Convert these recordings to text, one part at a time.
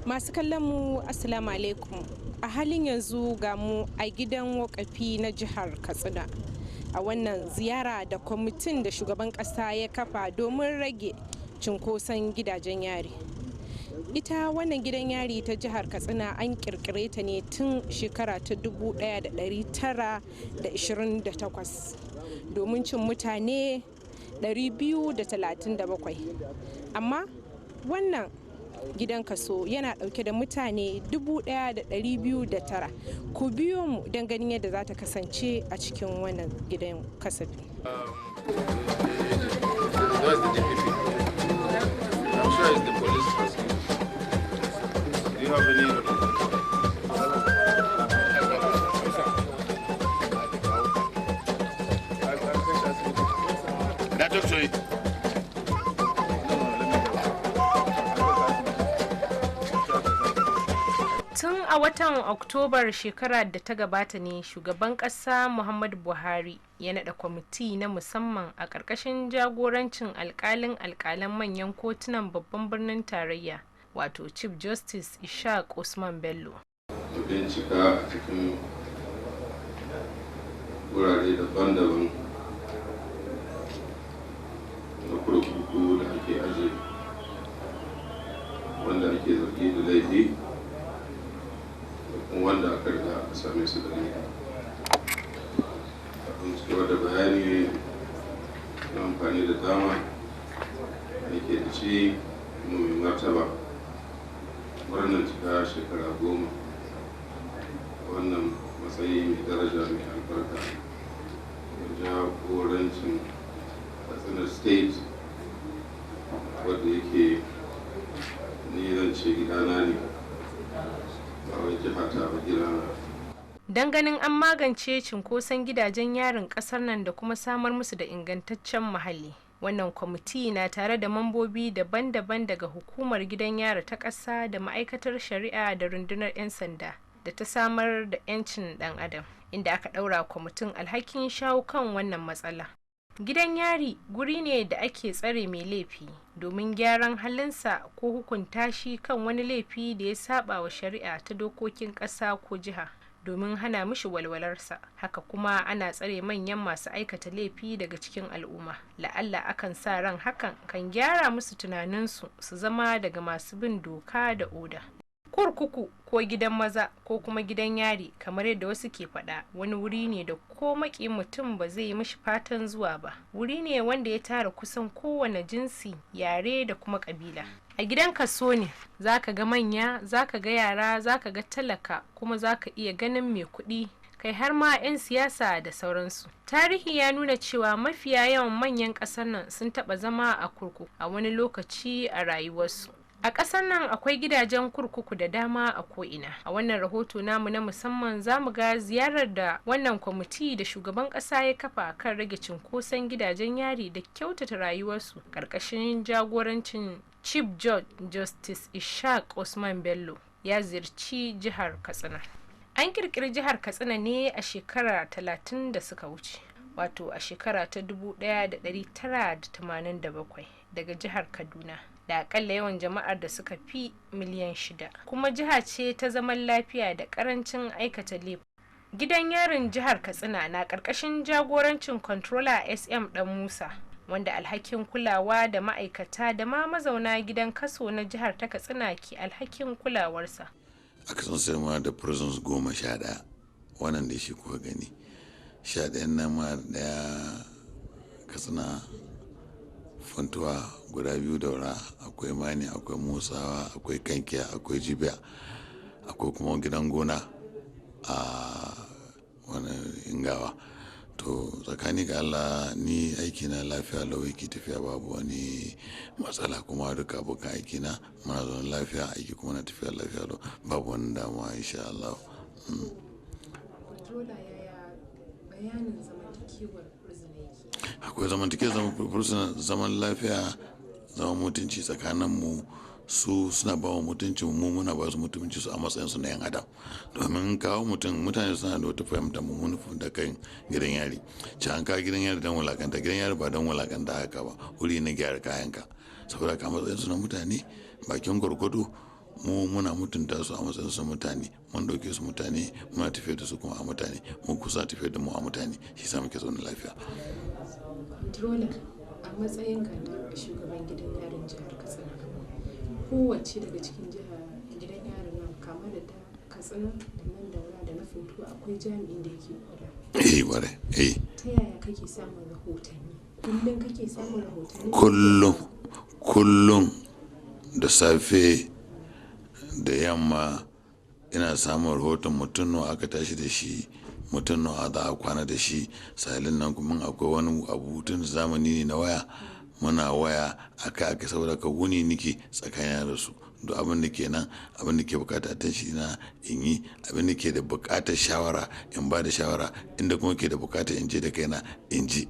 Masu kallon mu Assalamu alaikum. A halin yanzu ga mu a gidan wakafi na jihar Katsina. A wannan ziyara da kwamitin da shugaban ƙasa ya kafa domin rage cunkoson gidajen yari. Ita wannan gidan yari ta jihar Katsina an kirkire ta ne tun shekara ta 1928 domin cin mutane 237. Amma wannan gidan kaso yana dauke da mutane 1,209. Ku biyo mu don ganin yadda za ta kasance a cikin wannan gidan kasafi. Tun a watan Oktobar shekarar da ta gabata ne shugaban ƙasa Muhammadu Buhari ya naɗa kwamiti na musamman a ƙarƙashin jagorancin alƙalan manyan kotunan babban birnin tarayya wato Chief Justice Ishaq Usman Bello. Bincika a cikin wurare daban-daban na kurkuku da ake aje wanda ake zargi da laifi wanda aka riga aka same su da laifi. Abin cewa da bayani na amfani da dama da ke da shi mai martaba wannan cika shekara 10 wannan matsayi mai daraja mai albarka da jagorancin Katsina State wadda yake ni zan ce gidana ne. Don ganin an magance cunkoson gidajen yarin kasar nan da kuma samar musu da ingantaccen muhalli, wannan kwamiti na tare da mambobi daban-daban daga hukumar gidan yari ta ƙasa da ma'aikatar shari'a da rundunar 'yan sanda da ta samar da 'yancin ɗan adam, inda aka ɗaura kwamitin alhakin shawo kan wannan matsala. Gidan yari guri ne da ake tsare mai laifi domin gyaran halinsa ko hukunta shi kan wani laifi da ya saba wa shari'a ta dokokin ƙasa ko jiha domin hana mishi walwalarsa. Haka kuma ana tsare manyan masu aikata laifi daga cikin al'umma. La'alla akan sa ran hakan kan gyara musu tunaninsu su zama daga masu bin doka da oda. Kurkuku ko gidan maza ko kuma gidan yari kamar yadda wasu ke faɗa wani wuri ne da ko maki mutum ba zai yi mishi fatan zuwa ba. Wuri ne wanda ya tara kusan kowane jinsi, yare da kuma ƙabila. A gidan kaso ne zaka ga manya, zaka ga yara, zaka ga talaka, kuma zaka iya ganin mai kuɗi, kai har ma 'yan siyasa da sauransu. Tarihi ya nuna cewa mafiya yawan manyan ƙasar nan sun taɓa zama a kurkuku a wani lokaci a rayuwarsu. A ƙasar nan akwai gidajen kurkuku da dama a ko'ina. A wannan rahoto namu na musamman za mu ga ziyarar da wannan kwamiti da shugaban ƙasa ya kafa kan rage cunkoson gidajen yari da kyautata rayuwarsu ƙarƙashin jagorancin Chief Judge Justice Ishaq Usman Bello ya ziyarci jihar Katsina. An ƙirƙiri jihar Katsina ne a shekara 30 da suka wuce, wato a shekara ta 1987 daga jihar Kaduna. Da akalla yawan jama'ar da suka fi miliyan 6, kuma jiha ce ta zaman lafiya da karancin aikata laifi. Gidan yarin jihar Katsina na karkashin jagorancin controller SM Dan Musa, wanda alhakin kulawa da ma'aikata da ma mazauna gidan kaso na jihar ta Katsina ke alhakin kulawarsa. A kasan sai da prisons 11 wannan da shi kuka gani 11 na ma daya Katsina Funtuwa guda 2 Daura, akwai Mani, akwai Musawa, akwai Kankiya, akwai Jibiya, akwai kuma gidan gona a wani Ingawa. To tsakani ga Allah ni aiki na lafiya lau yake tafiya, babu wani matsala, kuma duka abokan aiki na muna zaune lafiya, aiki kuma na tafiya lafiya lau, babu wani damuwa insha Allah. Akwai zaman lafiya, zaman mutunci tsakanin mu, su suna ba wa mutuncin mu, muna ba su mutunci su a matsayin su na yan adam. Domin kawo mutane suna da wata fahimta mummunan da kan gidan yari, ci an kawo gidan yari don wulakanta, gidan yari ba don wulakanta haka ba, wuri na gyara kayanka. Saboda ka matsayin su na mutane bakin gwargwado mu muna mutunta su a matsayin su mutane, mun dauke su mutane, muna tafiyar da su kuma a mutane, mun kusa tafiyar da mu a mutane, shi sa muke zaune lafiya. Controller, a matsayinka na shugaban gidan yarin jihar Katsina, kowace daga cikin gidan yarin nan kama da ta Katsina da nan Daura da na Funtuwa akwai jami'in da yake kula. Ware. Ta yaya kake samun rahotanni? Kullum kake samun rahotanni? Kullum da safe da yamma ina samun rahoton mutum nawa aka tashi da shi, mutum nawa za a kwana da shi. Salin nan kuma akwai wani abu tun zamani ne na waya, muna waya aka saboda ka wuni nike tsakanin da su. Duk abin da ke nan, abin da ke bukata attention na in yi, abin da ke da bukatar shawara in ba da shawara, inda kuma ke da bukatar in je da kaina in ji.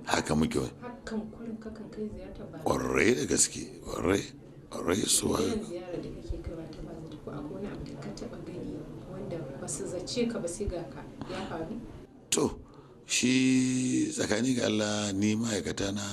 Haka muke wai. Hakan kullum kakan kai ziyarta ba? Kwarai da gaske, kwarai su haka. Irin ziyarar da kake kai ba ta ba zata ko akwai wani abu da ka taba gani wanda ba su zace ka ba sai ga ka ya faru? To, shi tsakani ga Allah ni ma'aikata na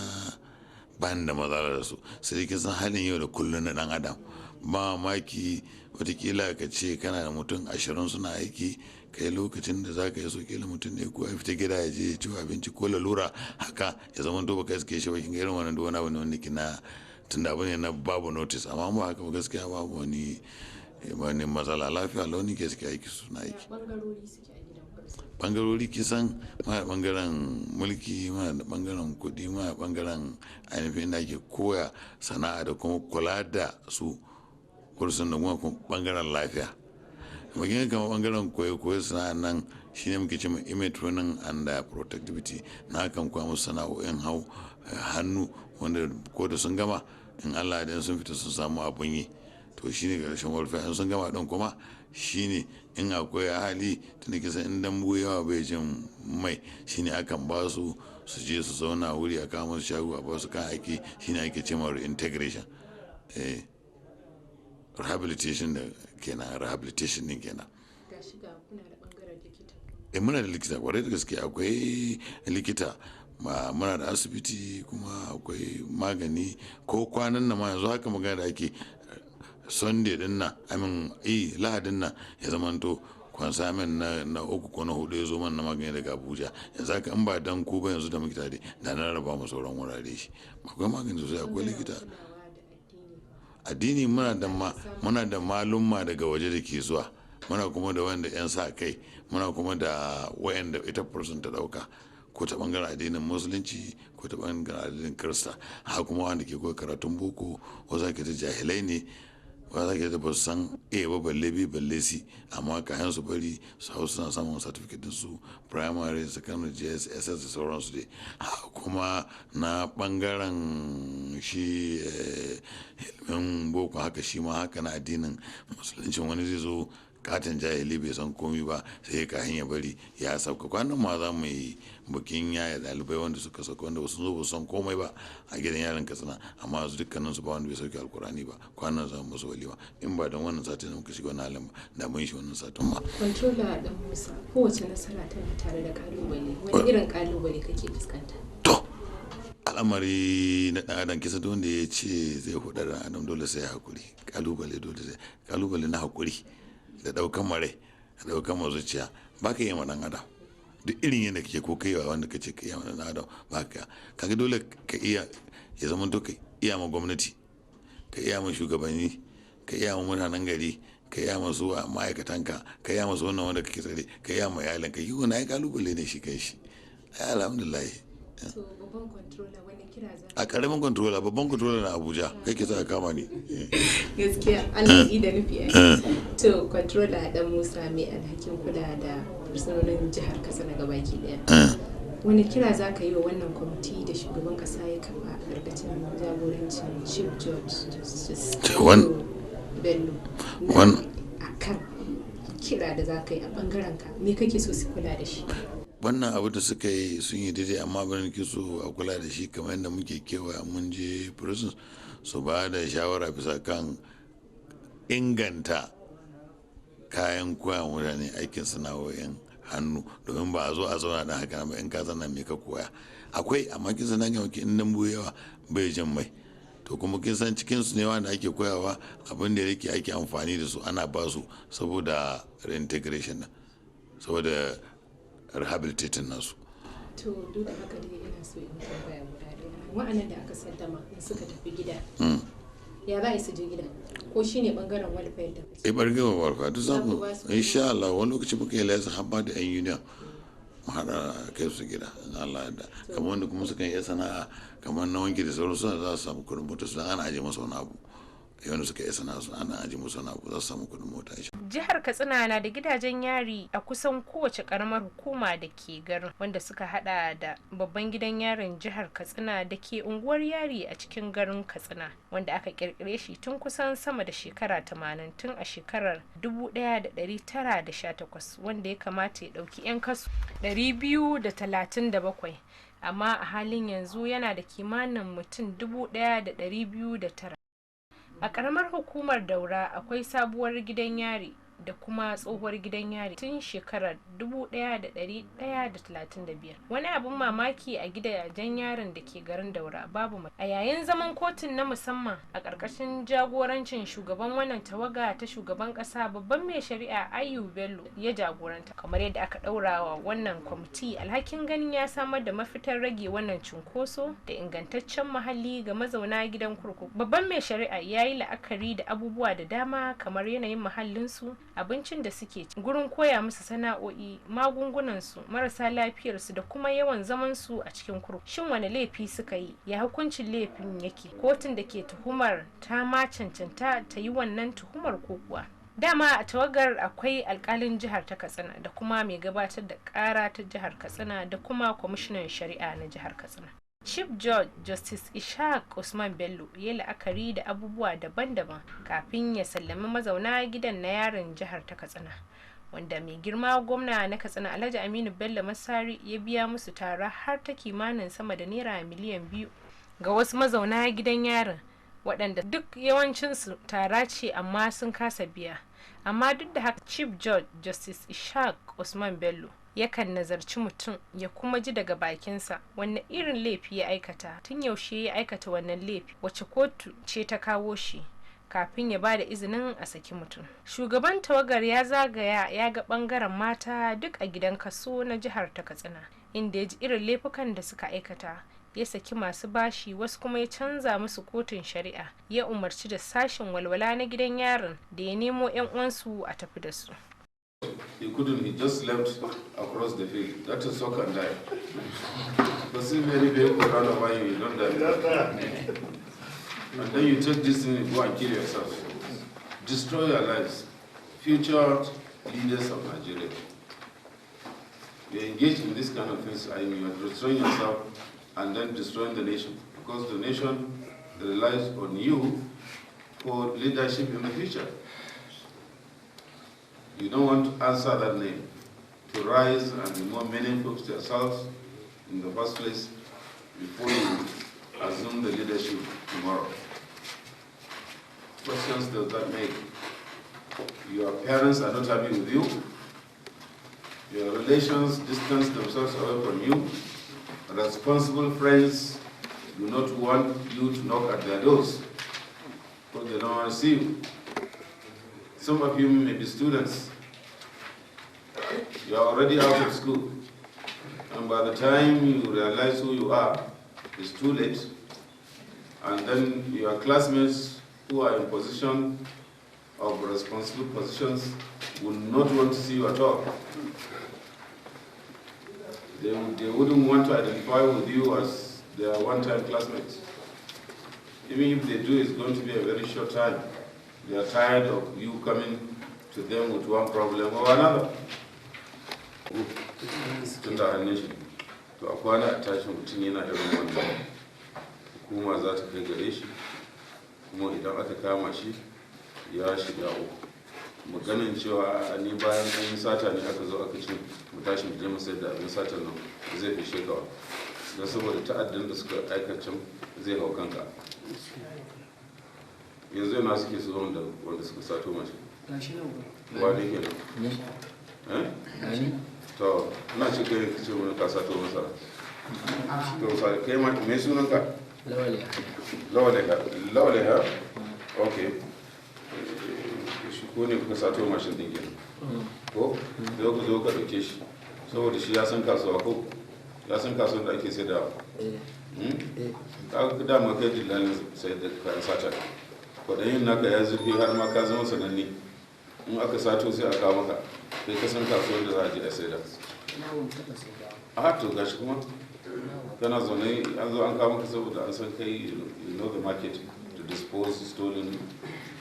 ban da matsala da su, sai kin san halin yau da kullum na dan adam. Ba maki watakila ka ce kana da mutum 20 suna aiki, kai lokacin da za ka yi so kila mutum ne ko ya fita gida ya je ya ci abinci ko lalura haka ya zama to baka iske shi ba, kin ga irin wannan duwana wani wanda kina tunda abu ne na babu notice, amma mu haka gaskiya babu wani matsala, lafiya launi ke suke aiki suna aiki. Bangarori suke a gidan kursa? Bangarori kisan ma bangaren mulki, ma da bangaren kudi, ma bangaren ainihin da ake koya sana'a da kuma kula da su kursun da kuma bangaren lafiya. Magana kama bangaren koyo sana'a nan shine muke cewa image training and productivity, na kan koya musu sana'o'in hannu wanda ko da sun gama in Allah da sun fita sun samu abun yi, to shine karshen welfare. In sun gama din kuma shine in akwai hali tunda kisan in dambu yawa bai jin mai, shine akan ba su je su zauna wuri a kama su shago a ba su kan aiki, shine ake cewa reintegration. Rehabilitation da kenan, rehabilitation din kenan. Ga shiga kuna da bangaren likita? Muna da likita kwarai da gaske, akwai likita, muna da asibiti kuma akwai magani. Ko kwanan nan ma yanzu haka magana da ake Sunday din nan, Lahadin nan ya zamanto consignment na uku ko na hudu ya zo man na magani daga Abuja. Yanzu haka in ba dan ku ba yanzu da muke tare da na raba mu sauran wurare shi. Akwai magani sosai, akwai likita. Addini muna da malumma daga waje da ke zuwa, muna kuma da wanda 'yan sa kai, muna kuma da wayanda ita person ta dauka, ko ta bangaren addinin musulunci ko ta bangaren addinin kirista. Haka kuma wanda ke koyi karatun boko, wasu ake ta jahilai ne, wasu ake ta ba su san ba balle bi balle si, amma kayan su bari su hau suna samun certificate din su primary, secondary, JS, SS da sauransu dai. Haka kuma na bangaren shi ilimin boko haka shi ma haka na addinin musulunci, wani zai zo katon jahili bai san komi ba sai ka hanya bari ya sauka. Kwanan ma za mu yi bikin yaya dalibai wanda suka sauka, wanda ba su zo ba san komai ba a gidan yaran Katsina, amma su dukkanin su ba wanda bai sauke alkurani ba. Kwanan za mu musu walima, in ba don wannan satin da muka shiga wani halin ba da mun shi wannan satin ba. Controller dan Musa, kowace nasara tana tare da kalubale, wani irin kalubale kake fuskanta? To, al'amari na ɗan adam kisa wanda ya ce zai huɗa da adam dole sai hakuri. Kalubale na hakuri da ɗaukan mare da ɗaukan mazuciya ba ka yi ma ɗan adam duk irin yadda kake ko kai wanda ka ce ka yi ma ɗan adam ba ka kaga dole ka iya ya zama to ka iya ma gwamnati, ka iya ma shugabanni, ka iya ma mutanen gari, ka iya ma su ma'aikatanka, ka iya ma su wannan wanda kake tsare, ka iya ma iyalinka. Yi wani ai kalubale ne shi kai shi, alhamdulillah. So babban controller wani kira za a karamin controller, babban controller na Abuja kai ke sa kama ni. gaskiya Allah da nufi ai. To controller dan Musa mai alhakin kula da fursunonin jihar Katsina gabaki daya, wani kira za ka yi wa wannan kwamiti da shugaban kasa ya kafa a ƙarƙashin jagorancin Chief Judge Justice Bello akan kira da za ka yi a bangaren ka, me kake so su kula da shi? Wannan abu da suka yi sun yi daidai, amma abin da so a kula da shi kamar yadda muke kewaya mun je prisons su ba da shawara bisa kan inganta kayan koya mutane aikin sana'o'in hannu, domin ba a zo a zauna da haka ba in ka zana me ka koya akwai, amma kisa na ga in dambu yawa bai jan mai, to kuma kin san cikin su ne wanda ake koyawa abin da yake ake amfani da su ana ba su saboda reintegration saboda rehabilitating nasu. To duk da haka dai ina so in tambaya guda ɗaya, wa'annan da aka saddama in suka tafi gida ya za su je gida, ko shine bangaren welfare da bangaren welfare duk zamu insha Allah wani lokaci muka yi layasa har ba da yan union mu haɗa kai su gida Allah da kamar wanda kuma suka yi sana'a kamar na wanki da sauransu za su samu kuɗin mota su ana aje masa wani abu wanda suka yi sana'a su ana aje musu wani abu za su samu kuɗin mota. Jihar Katsina na da gidajen yari a kusan kowace karamar hukuma da ke garin, wanda suka hada da babban gidan yarin jihar Katsina da ke unguwar Yari a cikin garin Katsina, wanda aka kirkire shi tun kusan sama da shekara 80 tun a shekarar 1918, wanda ya kamata ya dauki 'yan kasu 237, amma a halin yanzu yana da kimanin mutum 1,209. A ƙaramar hukumar Daura akwai sabuwar gidan yari da kuma tsohuwar gidan yari tun shekarar 1135. Wani abin mamaki a gidajen yarin da ke garin Daura babu a yayin zaman kotun na musamman a ƙarƙashin jagorancin shugaban wannan tawaga ta shugaban ƙasa, babban mai shari'a Ayub Bello ya jagoranta, kamar yadda aka ɗaurawa wannan kwamiti alhakin ganin ya samar da mafitar rage wannan cunkoso da ingantaccen muhalli ga mazauna gidan kurkuku. Babban mai shari'a ya yi la'akari da abubuwa da dama kamar yanayin muhallinsu, abincin da suke ci, gurin koya musu sana'o'i, magungunansu, marasa lafiyarsu da kuma yawan zamansu a cikin kurkuku. Shin wani laifi suka yi, ya hukuncin laifin yake, kotun da ke tuhumar ta ma cancanta ta yi wannan tuhumar ko kuwa. Dama a tawagar akwai alkalin jihar ta Katsina da kuma mai gabatar da kara ta jihar Katsina da kuma kwamishinan shari'a na jihar Katsina. Chief Judge Justice Ishaq Usman Bello ya la'akari da abubuwa daban-daban kafin ya sallami mazauna gidan na yarin jihar ta Katsina, wanda mai girma gwamna na Katsina Alhaji Aminu Bello Masari ya biya musu tara har ta kimanin sama da naira miliyan 2 ga wasu mazauna gidan yarin, waɗanda duk yawancinsu tara ce amma sun kasa biya. Amma duk da haka Chief Judge Justice Ishaq Usman Bello yakan nazarci mutum ya kuma ji daga bakinsa wanne irin laifi ya aikata, tun yaushe ya aikata wannan laifi, wace kotu ce ta kawo shi, kafin ya ba da izinin a saki mutum. Shugaban tawagar ya zagaya ya ga bangaren mata duk a gidan kaso na jihar ta Katsina, inda ya ji irin laifukan da suka aikata, ya saki masu bashi, wasu kuma ya canza musu kotun shari'a, ya umarci da sashen walwala na gidan yarin da ya nemo 'yan uwansu a tafi da su. He couldn't, he just left across the field. That is so can die. Because if any vehicle run over you, you don't die. And then you take this thing and go and kill yourself. Destroy your lives. Future leaders of Nigeria. You engage in this kind of things and you are destroying yourself and then destroying the nation. Because the nation relies on you for leadership in the future. You don't want to answer that name, to rise and be more meaningful to yourselves in the first place before you assume the leadership tomorrow. What sense does that make? Your parents are not happy with you. Your relations distance themselves away from you. Responsible friends do not want you to knock at their doors because they don't want to see you. Some of you may be students. You are already out of school. And by the time you realize who you are, it's too late. And then your classmates who are in position of responsible positions will not want to see you at all. They wouldn't want to identify with you as their one-time classmates. Even if they do, it's going to be a very short time. They are tired of you coming to them with one problem or another. Tun da hannun shi, to a kwana a tashin mutum yana irin wannan hukuma za ta kai gare shi, kuma idan aka kama shi ya shiga uku. Maganin cewa ni bayan an yi sata ne aka zo aka ce mu tashi mu je mu sayar da abin satan nan zai fi shekawa. Don saboda ta'addan da suka aikacin zai hau kanka. Yanzu yana suke su zama da wanda suka sato mace. Wani ke nan? To, ina ce kai ce wani ka sato masara. To, sai kai ma mai sunanka? Lawale ha? Okay. Shi ko ne kuka sato mashin din kenan ko da ku zo ka dauke shi saboda shi ya san kasuwa ko ya san kasuwar da ake sai da ka dama kai dillalin sai da kayan sata kwaɗayin naka ya zurfi har ma ka zama sananne in aka sato sai a kawo maka kai ka san kasuwar da za a je a sai da a to gashi kuma kana zaune an zo an kawo maka saboda an san kai you know the market to dispose stolen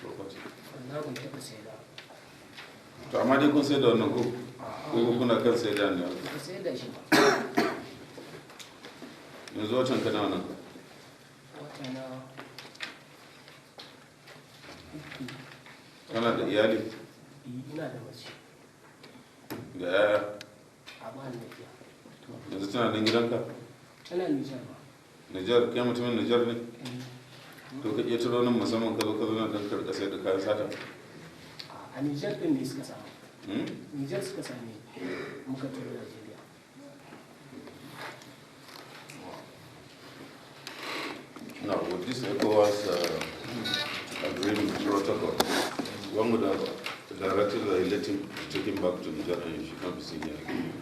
property to amma dai kun sai da wannan ko kuna kan sai da ne yanzu wacan kana nan kana da iyali ina da mace da yaya a ba ni yanzu tana nan gidanka tana Nijar ba Nijar kai mutumin Nijar ne to ka iya turo nan musamman ka zo nan don karka sai da kayan sata a Nijar din ne suka samu Nijar suka same muka turo Najeriya. Now, with this ECOWAS agreement protocol, one would have directed the electing to take him back to Niger and he should not be seen here again.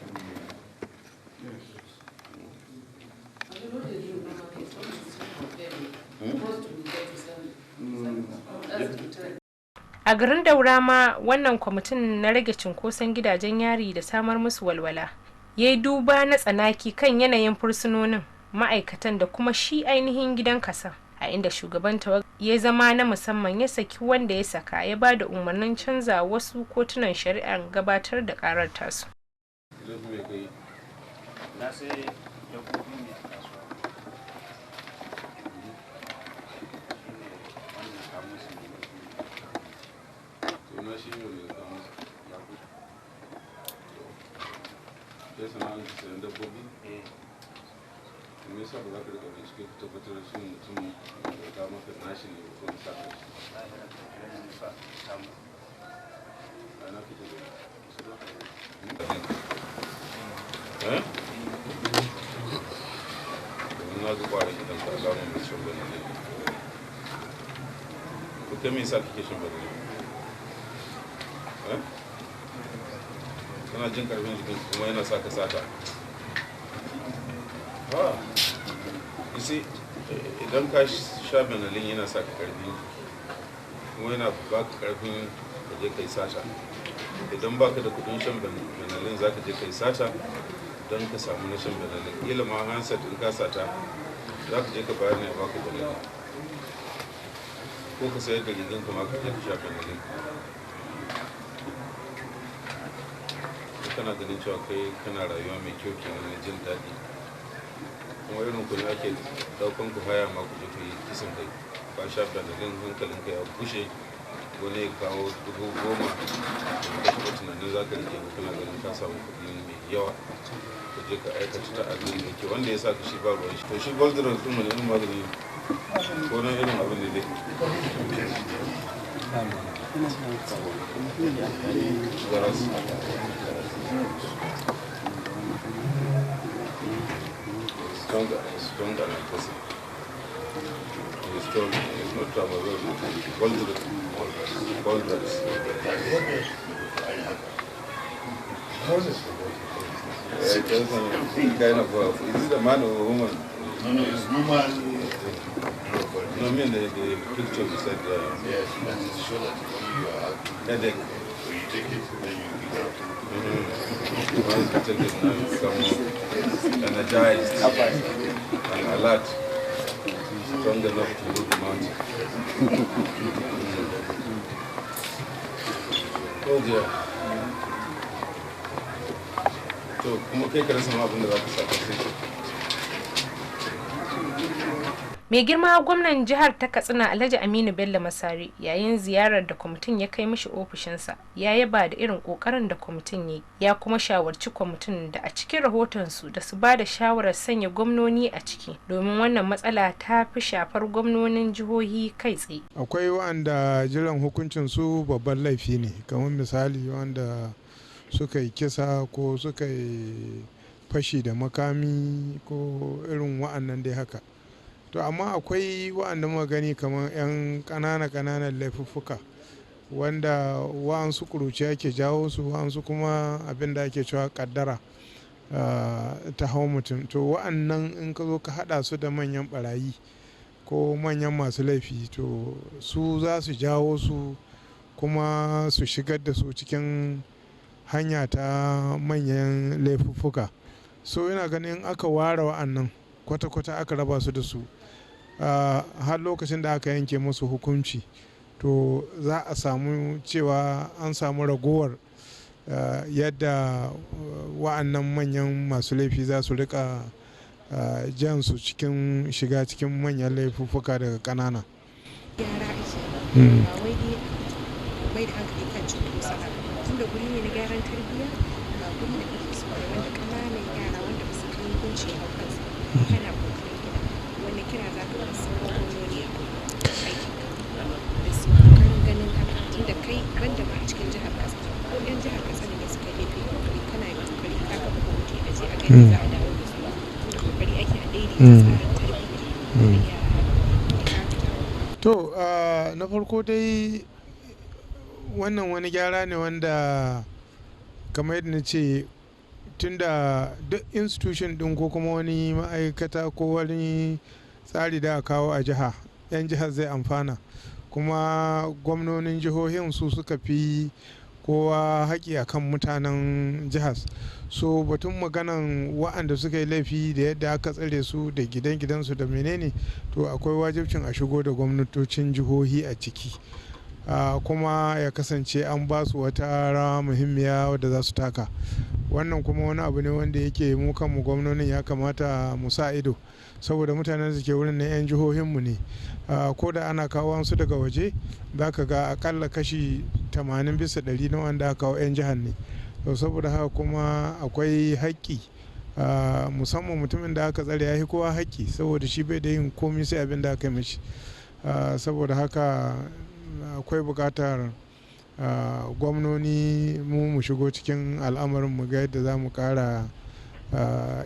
A garin Daura ma wannan kwamitin na rage cunkoson gidajen yari da samar musu walwala ya yi duba na tsanaki kan yanayin fursunonin, ma'aikatan da kuma shi ainihin gidan kasa, a inda shugaban ya zama na musamman ya saki wanda ya saka ya ba da umarnin canza wasu kotunan shari'ar gabatar da karar tasu. Me yasa ba za ka rika bincike ka tabbatar da shi mutum da ta maka nashi ne ko sa ka shi ana fito da na zuba da gidan ka ga mun shi bane ne ko kai me yasa kake shin bane kana jin karfin jikin kuma yana sa ka sata idan ka sha benalin yana sa ka karfi kuma yana ba ka karfin ka je kai sata idan ba ka da kudin shan benalin za ka je kai sata don ka samu na shan benalin kila ma hansat in ka sata za ka je ka bayar ne a baka benalin ko ka sayar da rigan ka ma ka je ka sha benalin kana ganin cewa kai kana rayuwa mai kyau kenan na jin daɗi kuma irin ku ne ake daukan ku haya ma ku je ku yi kisan kai ba sha benalin hankalin ka ya bushe wani ya kawo 10,000 da kuma tunanin za ka rike kana ganin ka samu kuɗi mai yawa ka je ka aikata ta abin da ke wanda ya sa ka shi ba ruwan shi to shi goldiran sun wani irin magani ko nan irin abin da dai stronger than a person. It's strong, it's not tramadol, gold drugs. Kind of, is it a man or a woman? No, it's woman. No, I mean the picture you said. Yes, that is sure that you are Headache. so you take it, then you give it. Once you take it now, you become energized and alert, strong enough to move the mountain. Oh dear. So, kuma kai ka rasa abin da za ka saka sai. Mai girma gwamnan jihar ta Katsina Alhaji Aminu Bello Masari yayin ziyarar da kwamitin ya kai mishi ofishinsa ya yaba da irin kokarin da kwamitin yi, ya kuma shawarci kwamitin da a cikin rahotonsu da su ba da shawarar sanya gwamnoni a ciki domin wannan matsala ta fi shafar gwamnonin jihohi kai tsaye. Akwai wanda jiran hukuncin su babban laifi ne, kamar misali wanda suka yi kisa ko suka yi fashi da makami ko irin wa'annan dai haka. to amma akwai wa'anda muka gani kamar 'yan ƙananan laifuffuka wanda wa'ansu kuruciya ke jawo su, wa'ansu kuma abin da ake cewa kaddara ta hau mutum. To wa'annan in ka zo ka haɗa su da manyan barayi ko manyan masu laifi, to su za su jawo su kuma su shigar da su cikin hanya ta manyan laifuffuka. So ina ganin aka ware wa'annan kwata-kwata aka raba su da su har lokacin da aka yanke musu hukunci, to za a samu cewa an samu ragowar yadda wa'annan manyan masu laifi za su rika jan su cikin shiga cikin manyan laifuffuka daga ƙanana. Gyara ake ba wai dai mai da hankali kan cunkosa ba, tunda guri ne na gyaran tarbiyya, ba guri da kake so wanda ƙananan yara wanda ba su kai hukunci a kansu kana kokarin gida. Wani kira za ka wasu gwamnoni a aikin da su kokarin ganin haka, tunda kai banda ma a cikin jihar Katsina ko 'yan jihar Katsina ne suka laifi kokari kana yi kokari ka ga hukunci a je a gani za a dawo da su, tunda kokari ake a daidaita tsarin tarbiyya. To na farko dai wannan wani gyara ne wanda kamar yadda na ce, tunda duk institution din ko kuma wani ma'aikata ko wani tsari da aka kawo a jiha, 'yan jihar zai amfana, kuma gwamnonin jihohin su suka fi kowa haƙi a kan mutanen jihar. So batun maganan wa'anda suka yi laifi da yadda aka tsare su da gidansu da menene, to akwai wajibcin a shigo da gwamnatocin jihohi a ciki, kuma ya kasance an ba su wata rawa muhimmiya wadda za su taka. Wannan kuma wani abu ne wanda yake mu kanmu gwamnonin ya kamata mu sa ido, saboda mutanen da ke wurin na 'yan jihohinmu ne. Ko da ana kawo su daga waje, za ka ga akalla kashi 80 bisa 100 na wanda aka kawo 'yan jihar ne. Saboda haka kuma akwai haƙƙi, musamman mutumin da aka tsare ya fi kowa haƙƙi, saboda shi bai da yin komi sai abin da aka mishi. Saboda haka akwai buƙatar gwamnoni mu shigo cikin al'amarin mu ga yadda za mu ƙara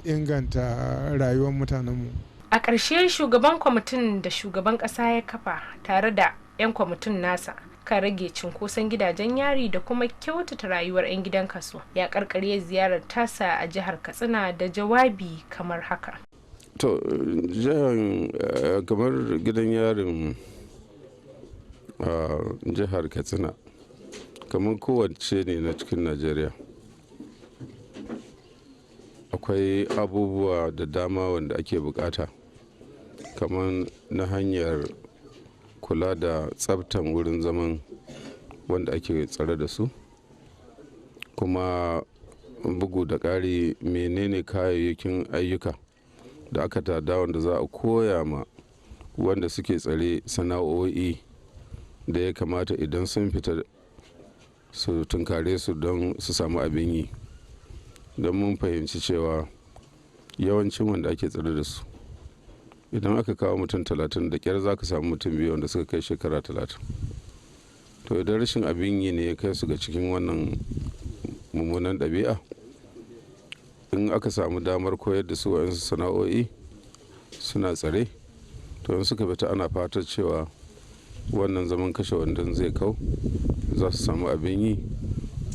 inganta rayuwar mutanenmu. A ƙarshe, shugaban kwamitin da shugaban ƙasa ya kafa tare da 'yan kwamitin nasa kan rage cinkoson gidajen yari da kuma kyautata rayuwar 'yan gidan kaso, ya karkare ziyarar tasa a jihar Katsina da jawabi kamar haka. To kamar gidan yarin jihar Katsina kamar kowace ne na cikin Najeriya, akwai abubuwa da dama wanda ake bukata, kamar na hanyar kula da tsabtan wurin zaman wanda ake tsare da su, kuma bugu da ƙari menene kayayyakin ayyuka da aka tada wanda za a koya ma wanda suke tsare sana'o'i da ya kamata idan sun fita su tunkare su don su samu abin yi. Don mun fahimci cewa yawancin wanda ake tsare da su, idan aka kawo mutum 30 da kyar za ka samu mutum 2 wanda suka kai shekara 30. To idan rashin abin yi ne ya kai su ga cikin wannan mummunan ɗabi'a, in aka samu damar koyar da su wa'yansu sana'o'i suna tsare, to in suka fita ana fatar cewa wannan zaman kashe wandon zai kau, za su samu abin yi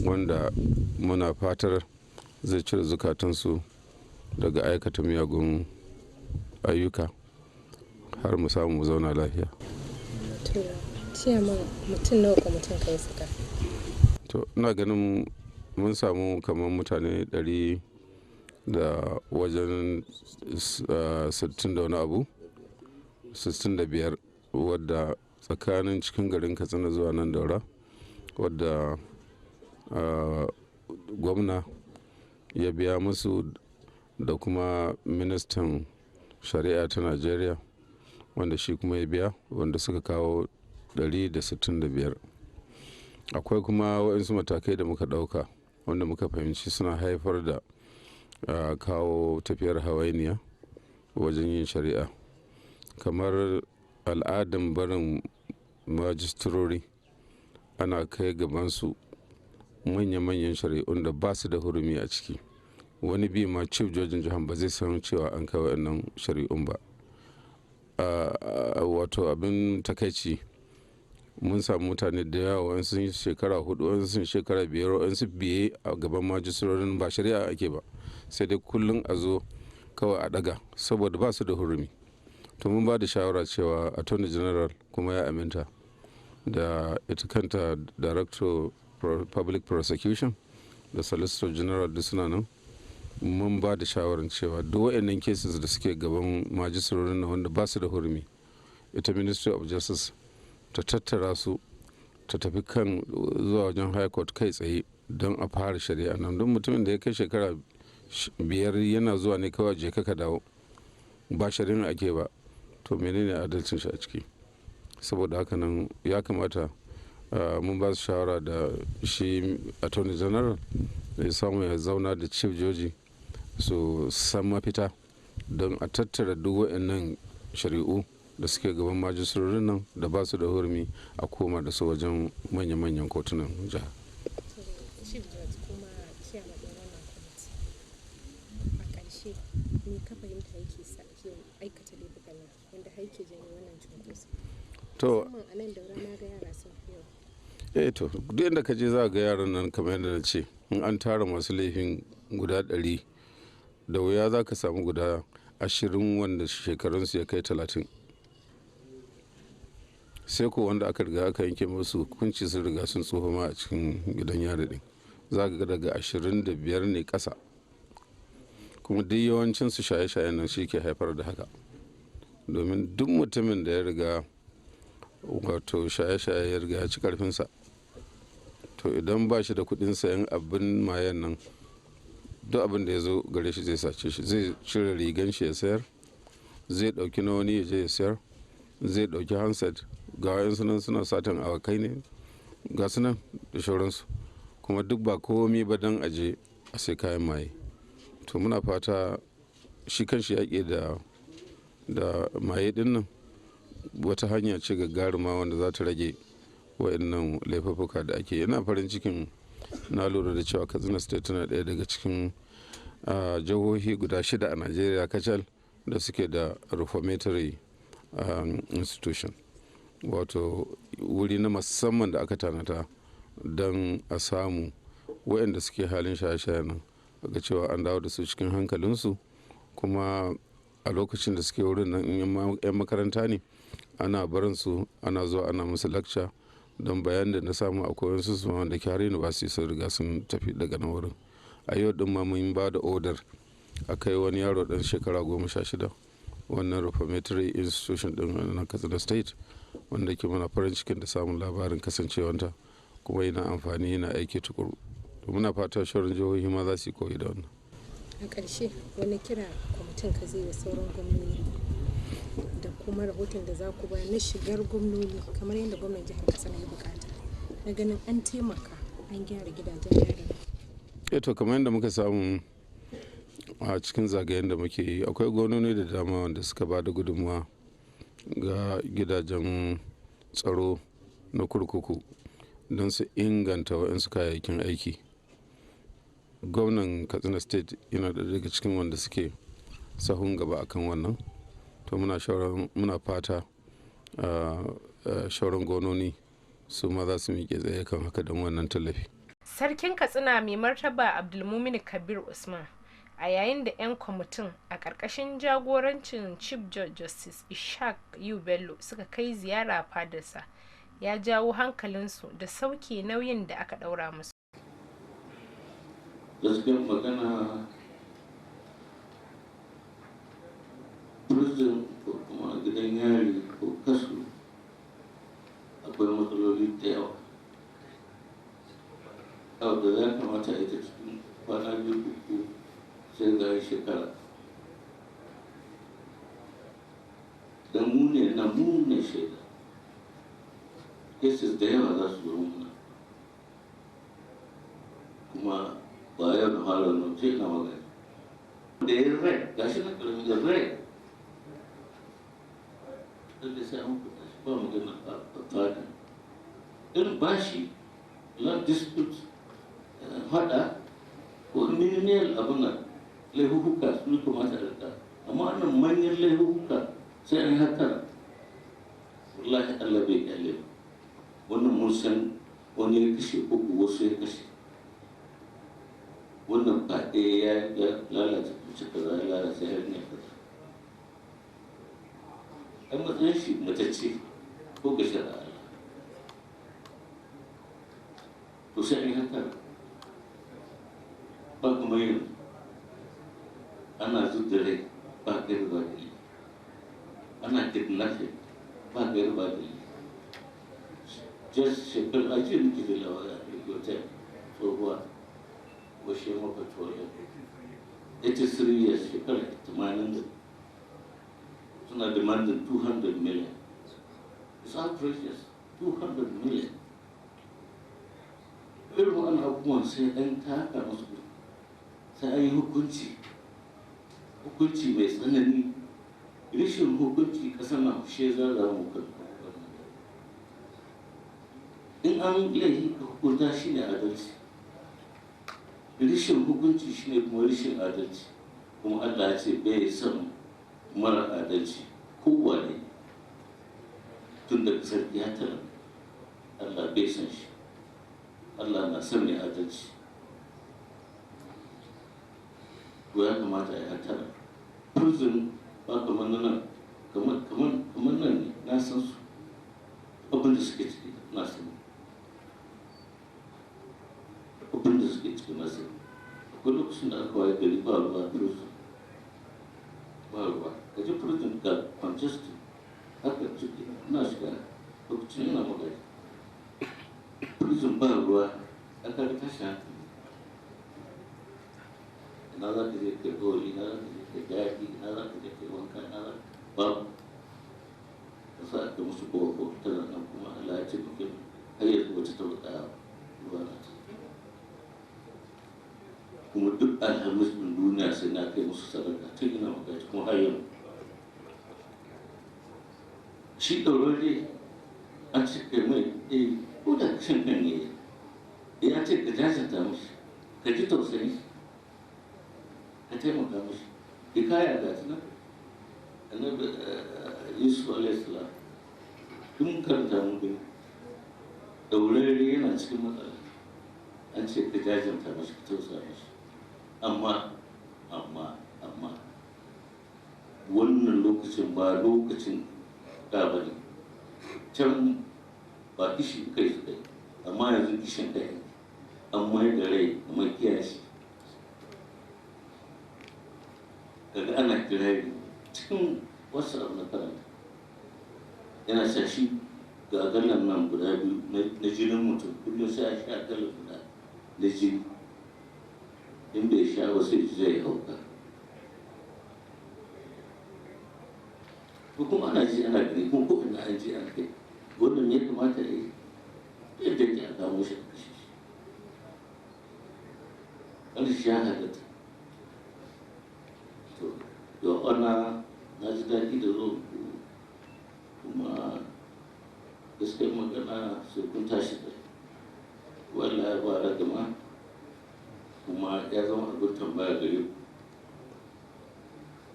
wanda muna fatar zai cire zukatansu daga aikata miyagun ayyuka har mu samu mu zauna lafiya. Mutum nawa kwamitin kai suka? To ina ganin mun samu kamar mutane 100 da wajen 60 da wani abu, 65, wadda tsakanin cikin garin Katsina zuwa nan Daura, wadda gwamna ya biya musu da kuma ministan shari'a ta Najeriya wanda shi kuma ya biya, wanda suka kawo 165. Akwai kuma waɗansu matakai da muka ɗauka wanda muka fahimci suna haifar da kawo tafiyar hawainiya wajen yin shari'a, kamar al'adan barin majistirori ana kai gabansu manya-manyan shari'un da ba su da hurumi a ciki. Wani bi ma chief jojin jihar ba zai san cewa an kai waɗannan shari'un ba. wato abin takaici mun samu mutane da yawa wani sun shekara 4 wani sun shekara 5 wani sun biye a gaban majistorin ba shari'a ake ba, sai dai kullum a zo kawai a daga saboda ba su da hurumi. To mun ba da shawara cewa attorney general kuma ya aminta da ita kanta director public prosecution da solicitor general da suna nan, mun ba da shawarar cewa duk waɗannan cases da suke gaban majistorin na wanda ba su da hurumi, ita ministry of justice ta tattara su ta tafi kan zuwa wajen high court kai tsaye don a fara shari'a nan. Don mutumin da ya kai shekara 5 yana zuwa ne kawai je ka dawo ba shari'a ake ba, to menene adalcin shi a ciki? Saboda haka nan ya kamata mun ba su shawara da shi attorney general da ya samu ya zauna da chief joji su san mafita don a tattara duk waɗannan shari'u da suke gaban majistorin nan da ba su da hurumi a koma da su wajen manya-manyan kotunan jiha. To duk inda ka je za ga yaran nan kamar yadda na ce, in an tara masu laifin guda 100 da wuya za ka samu guda 20 wanda shekarunsu ya kai 30, sai ko wanda aka riga aka yanke musu hukunci sun riga sun tsoho ma a cikin gidan yari din, za ga daga 25 ne ƙasa, kuma duk yawancinsu shaye-shayen nan shi ke haifar da haka. Domin duk mutumin da ya riga wato shaye-shaye ya riga ya ci karfinsa, to idan ba shi da kuɗin sayan abin mayan nan, duk abin da ya zo gare shi zai sace shi, zai cire rigan shi ya sayar, zai ɗauki na wani ya je ya sayar, zai ɗauki handset, ga wayansu nan suna satan awakai ne ga su nan da shauransu, kuma duk ba komi ba don aje a sai kayan maye. To muna fata shi kan shi yaƙi da maye ɗin nan wata hanya ce gagaruma wanda za ta rage waɗannan laifuffuka da ake. Yana farin cikin na lura da cewa Katsina state tana ɗaya daga cikin jihohi guda 6 a Najeriya kacal da suke da reformatory institution, wato wuri na musamman da aka tanata don a samu waɗanda suke halin shaye-shaye nan ga cewa an dawo da su cikin hankalinsu, kuma a lokacin da suke wurin nan in 'yan makaranta ne ana barin su ana zuwa ana musu lecture, don bayan da na samu akwai wasu su da ke har university sun riga sun tafi daga nan wurin. A yau din ma mun ba da order a kai wani yaro dan shekara 16 wannan reformatory institution din na Katsina state, wanda ke mana farin cikin da samun labarin kasancewanta, kuma yana amfani yana aiki tukuru. To muna fata sauran jihohi ma za su yi koyi da wannan. A ƙarshe wani kira kwamitin ka zai wa sauran gwamnoni da kuma rahoton da za ku bayar na shigar gwamnoni kamar yadda gwamnan jihar Katsina ya bukata na ganin an taimaka an gyara gidajen yaran? To kamar yadda muka samu a cikin zagayen da muke yi, akwai gwamnoni da dama wanda suka ba da gudunmawa ga gidajen tsaro na kurkuku don su inganta waɗansu kayayyakin aiki. Gwamnan Katsina state yana da daga cikin wanda suke sahun gaba akan wannan, to muna fata shauran gononi su ma za su miƙe tsaye kan haka don wannan tallafi. Sarkin Katsina mai martaba Abdulmumin Kabir Usman, a yayin da 'yan kwamitin a ƙarƙashin jagorancin Chief Justice Ishaq Yu Bello suka kai ziyara fadarsa, ya jawo hankalinsu da sauke nauyin da aka ɗaura musu. Gaskiyar magana, prison ko kuma gidan yari ko kasu akwai matsaloli da yawa. Abu da ya kamata a ita cikin kwana 2-3 sai ga shekara. Da mu ne shaida. Cases da yawa za su zo muna. Kuma ba yau da halar nan ce na magana. Da ya rai, ga shi na ƙarfi da rai. Da sai an kuta shi ba magana a fadi. Irin bashi, land dispute, hada, ko minimal abin nan laifuka su kamata a rika. Amma wannan manyan laifuka sai an yi hattara. Wallahi Allah bai kyale ba. Wannan mun san wani ya kashe uku, wasu ya kashe. Wannan ba ɗaya ya lalata kuce kaza, ya lalata yarinya kaza. An matsayin shi matacce ko ga shari'a Allah. To sai an yi hattara. Ba kuma yin ana zub da rai ba gari ba dalili, ana kidnapping ba gari ba dalili. Just shekar ajiye muke da lawa a hotel tsohuwa washe maka tuwayen 83 years shekara 80 suna demanding 200 million. It's outrageous. 200 million. Irin wani abubuwan sai an taka musu, sai an yi hukunci mai tsanani. Rishin hukunci ƙasar na fushe zara mu kan. In an laifi ka hukunta shi ne adalci. Rishin hukunci shi ne kuma rishin adalci. Kuma Allah ya ce bai son mara adalci kowane tun da sarki ya tara. Allah bai san shi. Allah na son mai adalci. Ko ya kamata a yi hatara. Prison ba kamar nan, kamar nan ne, na san su. Abin da suke ciki na sani. Abin da suke ciki na sani. Akwai lokacin da aka waye gari ba ruwa prison. Ba ruwa. Ka ji prison ga congested. Haka ciki na shiga lokacin yana magana. Prison ba ruwa, aka ga tashi hankali. Ina za ka je kai gori, ina za ka je kai daɗi, ina za ka je kai wanka, ina za ka babu. Ka sa aka musu kowa tana nan kuma Allah ya ce muke har yanzu wacce ta tsaya ruwa na ta. Kuma duk alhamis ɗin duniya sai na kai musu sadaka tun ina magaji kuma har yanzu. Shi ɗaurare an ce kai mai ko da shan kan ne ya ce ka jajanta mashi, ka ji tausayi, ka taimaka mashi. Hikaya ga ta nan annabi Yusuf alaihi salam tun karanta mun gani ɗaurare yana cikin matsala, an ce ka jajanta mashi, ka tausaya mashi. Amma wannan lokacin ba lokacin da ba ne. Can ba kishi kai su kai, amma yanzu kishin kai an mai da rai kamar kiyashi. Daga ana kirari cikin wasu abu na karanta yana shashi ga galan nan guda biyu na jinin mutum, kullum sai a sha galan guda na jini. In bai sha wasu zai hauka. Ko kuma ana ji ana gani, kuma ko ina an ji an kai. Wannan ya kamata ya yi yadda ke a kamo shi a kashe shi. Wani shi ya halatta. To, yau ana na ji daɗi da zo kuma gaskiyar magana sai kun tashi da wallahi ba ragama kuma ya zama abin tambaya gare ku.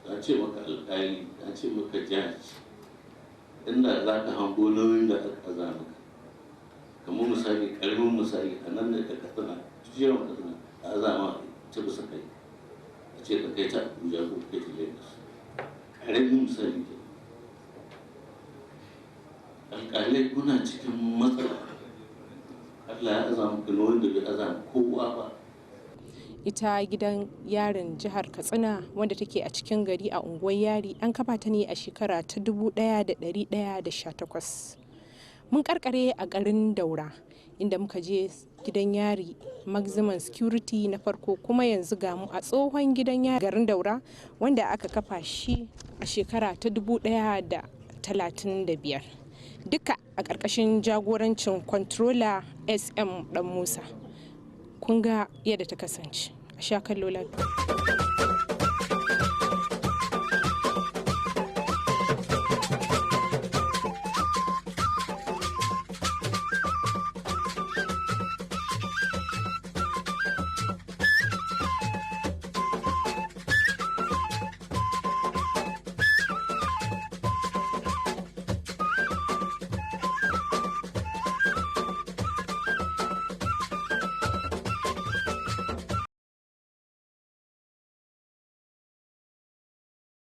Ya ce maka alƙali, ya ce maka jaji, inda za ka hango nauyin da aka aza maka. Kamar misali, ƙaramin misali, a nan da Katsina, jijiyar Katsina, a aza ma ta bisa kai. A ce ka kai ta Abuja ko kai ta Lagos. Ƙaramin misali ke. Alƙalai kuna cikin matsala. Allah ya aza maka nauyin da bai aza kowa ba. Ita gidan yarin jihar Katsina wanda take a cikin gari a unguwar Yari an kafa ta ne a shekara ta 1118. Mun karkare a garin Daura inda muka je gidan yari maximum security na farko, kuma yanzu ga mu a tsohon gidan yari garin Daura wanda aka kafa shi a shekara ta 1135. Duka a ƙarƙashin jagorancin controller SM Dan Musa. Kun ga yadda ta kasance. A sha kallo lafiya.